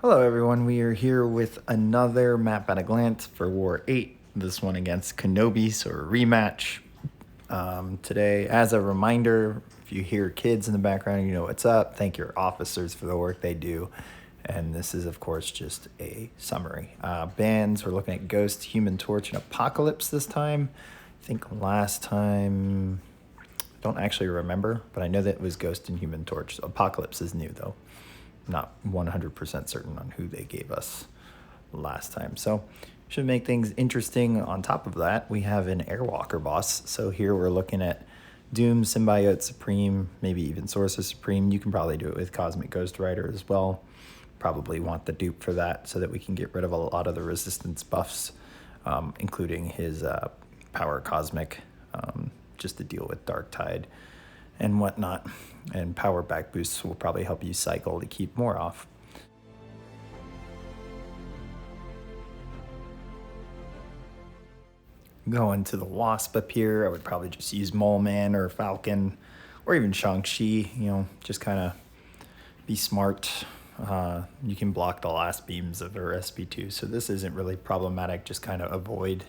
Hello everyone, we are here with another map at a glance for War 8. This one against KenOB, so a rematch. Today, as a reminder, if you hear kids in the background, you know what's up. Thank your officers for the work they do. And this is, of course, just a summary. Bands, we're looking at Ghost, Human Torch, and Apocalypse this time. I think last time, I don't actually remember, but I know that it was Ghost and Human Torch. Apocalypse is new, though. Not 100% certain on who they gave us last time. So should make things interesting. On top of that, we have an Airwalker boss. So here we're looking at Doom, Symbiote, Supreme, maybe even Sorcerer Supreme. You can probably do it with Cosmic Ghost Rider as well. Probably want the dupe for that so that we can get rid of a lot of the resistance buffs, including his Power Cosmic, just to deal with Dark Tide and whatnot. And power back boosts will probably help you cycle to keep more off. Going to the Wasp up here, I would probably just use Mole Man or Falcon or even Shang-Chi, just kind of be smart. You can block the last beams of her SP2, so this isn't really problematic. Just kind of avoid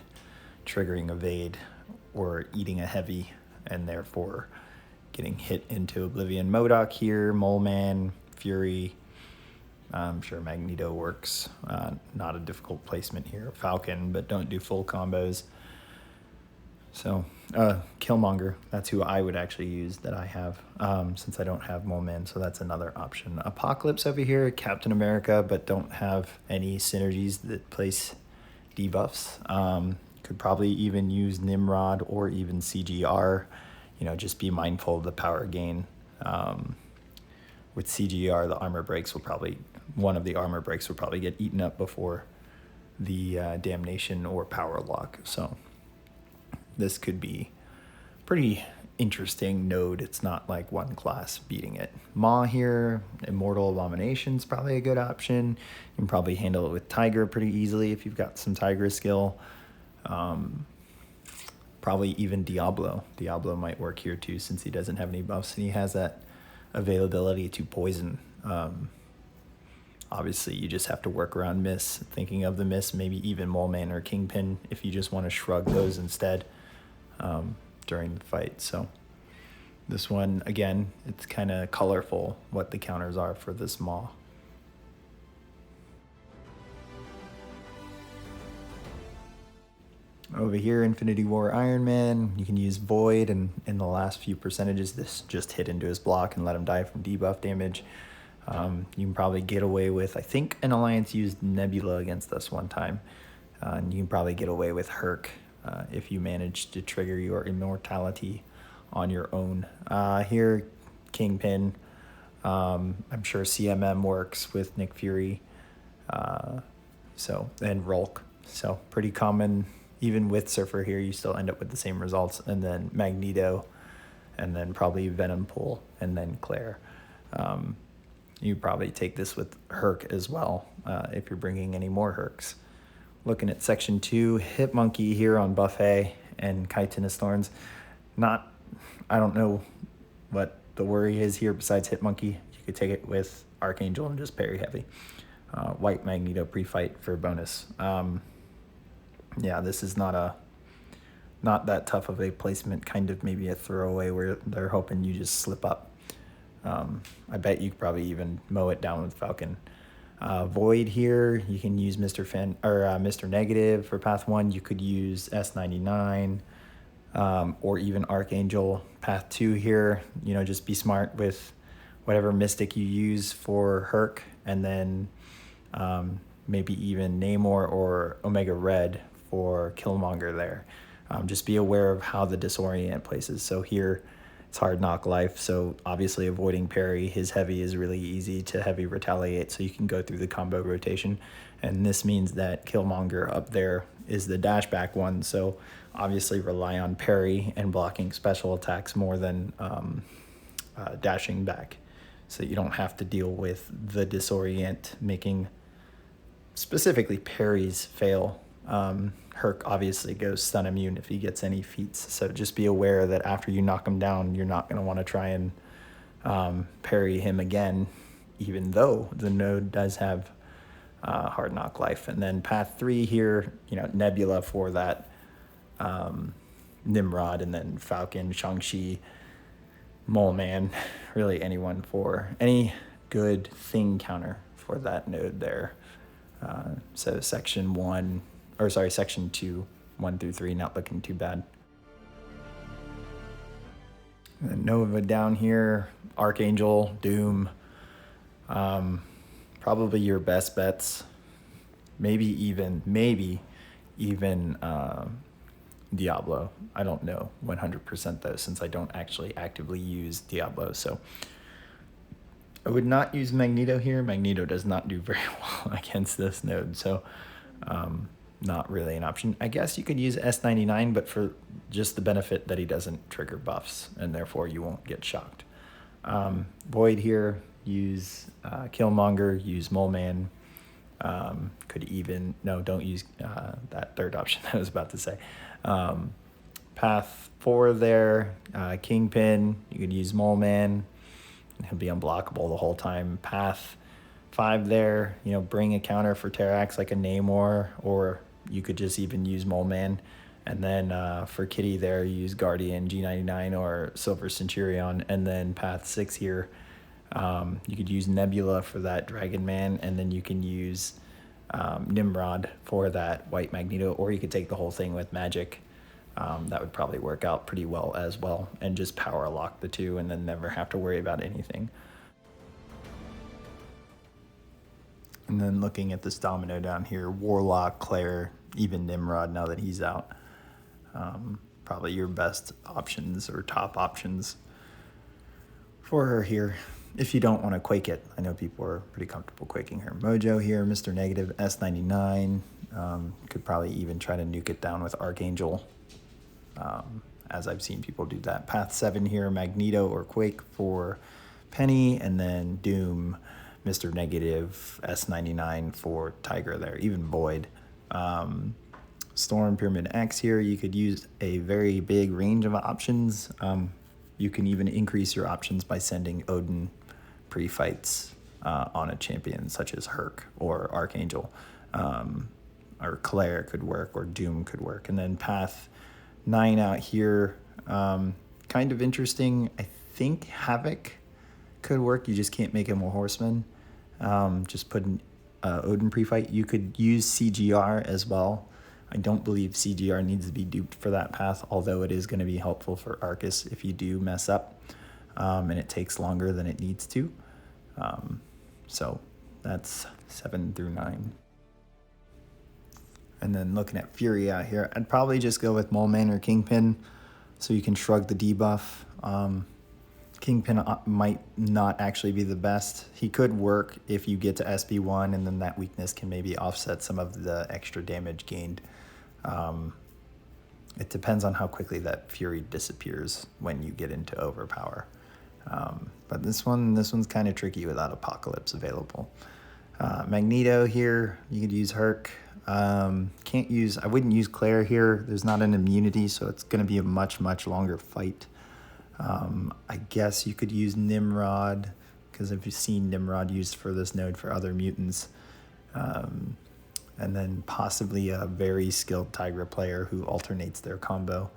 triggering evade or eating a heavy and therefore getting hit into Oblivion. MODOK here, Mole Man, Fury. I'm sure Magneto works. Not a difficult placement here. Falcon, but don't do full combos. So, Killmonger, that's who I would actually use that I have, since I don't have Mole Man, so that's another option. Apocalypse over here, Captain America, but don't have any synergies that place debuffs. Could probably even use Nimrod or even CGR. Just be mindful of the power gain. With CGR, the armor breaks one of the armor breaks will probably get eaten up before the damnation or power lock. So this could be pretty interesting node. It's not like one class beating it. Maw here, Immortal Abomination's probably a good option. You can probably handle it with Tiger pretty easily if you've got some Tiger skill. Probably even Diablo. Diablo might work here too, since he doesn't have any buffs and he has that availability to poison. Obviously, you just have to work around miss. Thinking of the miss, maybe even Mole Man or Kingpin if you just want to shrug those instead during the fight. So this one, again, it's kind of colorful what the counters are for this Maw. Over here, Infinity War Iron Man, you can use Void, and in the last few percentages, this just hit into his block and let him die from debuff damage. You can probably get away with, I think an Alliance used Nebula against us one time, and you can probably get away with Herc if you manage to trigger your Immortality on your own. Here, Kingpin, I'm sure CMM works with Nick Fury, and Rolk, so pretty common. Even with Surfer here, you still end up with the same results. And then Magneto, and then probably Venom Pool, and then Claire. You probably take this with Herc as well, if you're bringing any more Hercs. Looking at Section 2, HitMonkey here on Buffet and Chitinous Thorns. I don't know what the worry is here besides HitMonkey. You could take it with Archangel and just parry heavy. White Magneto pre-fight for bonus. Yeah, this is not that tough of a placement, kind of maybe a throwaway where they're hoping you just slip up. I bet you could probably even mow it down with Falcon. Void here, you can use Mr. Negative for Path 1. You could use S99 or even Archangel. Path 2 here, just be smart with whatever Mystic you use for Herc, and then maybe even Namor or Omega Red for Killmonger there. Just be aware of how the disorient places. So here, it's hard knock life, so obviously avoiding parry. His heavy is really easy to heavy retaliate, so you can go through the combo rotation. And this means that Killmonger up there is the dash back one, so obviously rely on parry and blocking special attacks more than dashing back. So you don't have to deal with the disorient, making specifically parries fail. Herc obviously goes stun immune if he gets any feats, so just be aware that after you knock him down, you're not going to want to try and parry him again, even though the node does have Hard Knock Life. And then path 3 here, you know, Nebula for that Nimrod, and then Falcon, Shang-Chi, Mole Man, really anyone for any good thing counter for that node there. So section 2, 1 through 3, not looking too bad. And then Nova down here, Archangel, Doom, probably your best bets. Maybe even Diablo. I don't know 100% though, since I don't actually actively use Diablo. So I would not use Magneto here. Magneto does not do very well against this node, so not really an option. I guess you could use S99, but for just the benefit that he doesn't trigger buffs, and therefore you won't get shocked. Void here, use Killmonger, use Mole Man. Don't use that third option that I was about to say. Path 4 there, Kingpin, you could use Mole Man. He'll be unblockable the whole time. Path 5 there, you know, bring a counter for Terrax like a Namor, or you could just even use Mole Man. And then for Kitty there, use Guardian, G99, or Silver Centurion. And then path 6 here, you could use Nebula for that Dragon Man, and then you can use Nimrod for that White Magneto, or you could take the whole thing with Magic. That would probably work out pretty well as well, and just power lock the two and then never have to worry about anything. And then looking at this domino down here, Warlock, Claire, even Nimrod now that he's out. Probably your best options or top options for her here. If you don't want to quake it, I know people are pretty comfortable quaking her. Mojo here, Mr. Negative, S99. Could probably even try to nuke it down with Archangel, as I've seen people do that. Path 7 here, Magneto or Quake for Penny, and then Doom, Mr. Negative, S99 for Tiger there, even Void. Storm, Pyramid X here, you could use a very big range of options. You can even increase your options by sending Odin pre-fights on a champion such as Herc or Archangel, or Claire could work, or Doom could work. And then path 9 out here, kind of interesting. I think Havoc could work. You just can't make him a horseman. Just put an Odin pre-fight. You could use CGR as well. I don't believe CGR needs to be duped for that path, although it is going to be helpful for Arcus if you do mess up, and it takes longer than it needs to. So that's 7 through 9. And then looking at Fury out here, I'd probably just go with Mole Man or Kingpin, so you can shrug the debuff. Kingpin might not actually be the best. He could work if you get to SB1, and then that weakness can maybe offset some of the extra damage gained. It depends on how quickly that Fury disappears when you get into Overpower. But this one's kind of tricky without Apocalypse available. Magneto here, you could use Herc. I wouldn't use Claire here. There's not an immunity, so it's going to be a much longer fight. I guess you could use Nimrod, because I've seen Nimrod used for this node for other mutants. And then possibly a very skilled Tigra player who alternates their combo.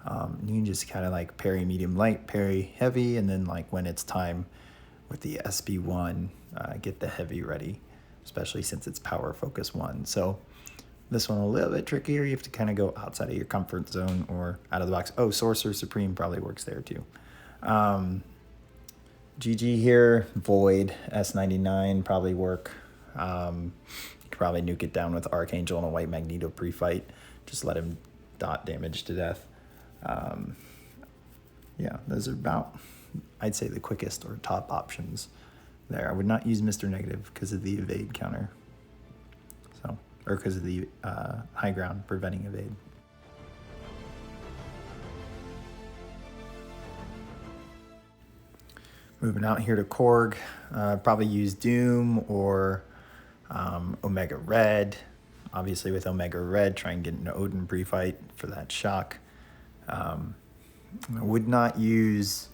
You can just kind of like parry medium light, parry heavy, and then like when it's time with the SB1, get the heavy ready, especially since it's power focus 1. So this one a little bit trickier. You have to kind of go outside of your comfort zone or out of the box. Oh, Sorcerer Supreme probably works there too. GG here, Void, S99 probably work. You could probably nuke it down with Archangel and a White Magneto pre-fight. Just let him dot damage to death. Yeah, those are about, I'd say, the quickest or top options there. I would not use Mr. Negative because of the evade counter. Or because of the high ground preventing evade. Moving out here to Korg, probably use Doom or Omega Red. Obviously with Omega Red, try and get an Odin pre-fight for that shock. I would not use,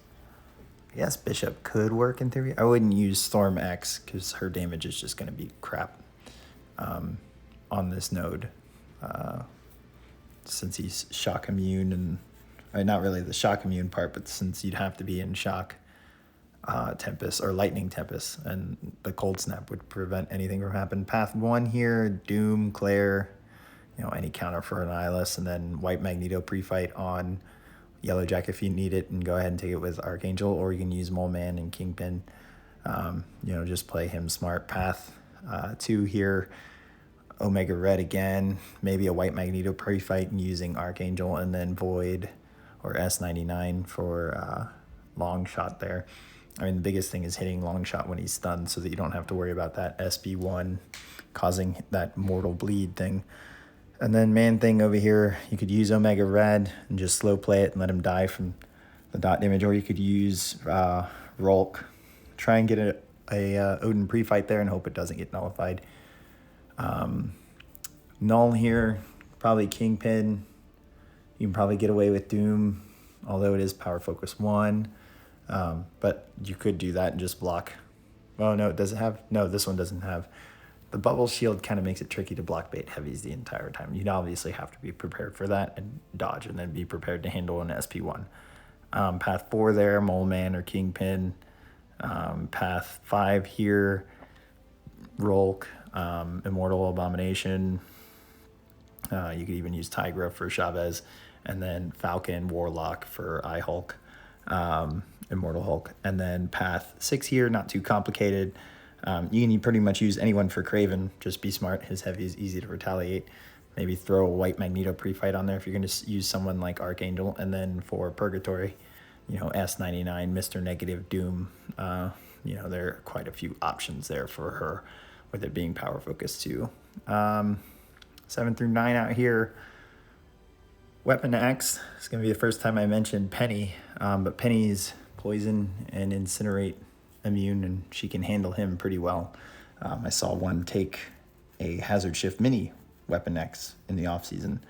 I guess Bishop could work in theory. I wouldn't use Storm X because her damage is just going to be crap. on this node, since he's shock immune, and not really the shock immune part, but since you'd have to be in shock Tempest or Lightning Tempest, and the Cold Snap would prevent anything from happening. Path 1 here, Doom, Claire, any counter for an Eyeless, and then White Magneto pre-fight on Yellowjack if you need it, and go ahead and take it with Archangel, or you can use Mole Man and Kingpin. Just play him smart. Path 2 here, Omega Red again, maybe a White Magneto pre-fight and using Archangel, and then Void or S99 for long shot there. I mean, the biggest thing is hitting long shot when he's stunned, so that you don't have to worry about that SB1 causing that mortal bleed thing. And then Man Thing over here, you could use Omega Red and just slow play it and let him die from the dot damage, or you could use Rolk, try and get a Odin pre-fight there and hope it doesn't get nullified. Null here, probably Kingpin. You can probably get away with Doom, although it is power focus 1. But you could do that and just block. Oh, no, it doesn't have. No, this one doesn't have. The bubble shield kind of makes it tricky to block bait heavies the entire time. You'd obviously have to be prepared for that and dodge, and then be prepared to handle an SP1. Path 4 there, Mole Man or Kingpin. Path 5 here, Rolk, Immortal Abomination. You could even use Tigra for Chavez, and then Falcon, Warlock for iHulk, Immortal Hulk. And then path 6 here, not too complicated. You can pretty much use anyone for Kraven. Just be smart. His heavy is easy to retaliate. Maybe throw a White Magneto pre-fight on there if you're going to use someone like Archangel. And then for Purgatory, S99, Mr. Negative, Doom. There are quite a few options there for her, with it being power focused too. 7 through 9 out here. Weapon X is going to be the first time I mentioned Penny, but Penny's poison and incinerate immune, and she can handle him pretty well. I saw one take a Hazard Shift Mini Weapon X in the off season.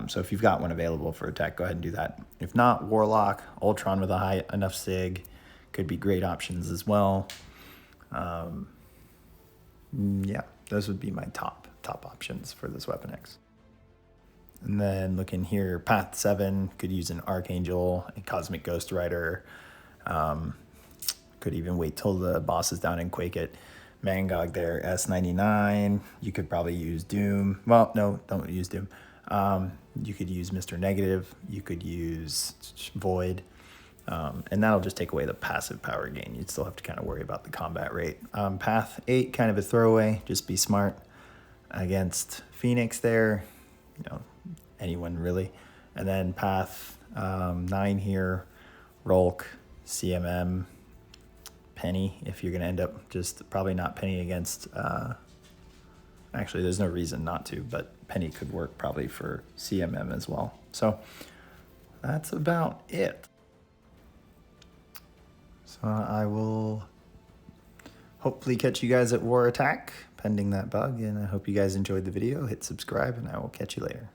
So if you've got one available for attack, go ahead and do that. If not, Warlock, Ultron with a high enough sig could be great options as well. Yeah, those would be my top options for this Weapon X. And then looking here, Path 7 could use an Archangel, a Cosmic Ghost Rider. Could even wait till the boss is down and quake it. Mangog there, S99. You could probably use Doom. Well, no, don't use Doom. You could use Mr. Negative. You could use Void. And that'll just take away the passive power gain. You'd still have to kind of worry about the combat rate. Path 8, kind of a throwaway. Just be smart against Phoenix there. Anyone really. And then path 9 here, Rolk, CMM, Penny, if you're going to end up just probably not Penny against, actually there's no reason not to, but Penny could work probably for CMM as well. So that's about it. So I will hopefully catch you guys at War Attack, pending that bug, and I hope you guys enjoyed the video. Hit subscribe, and I will catch you later.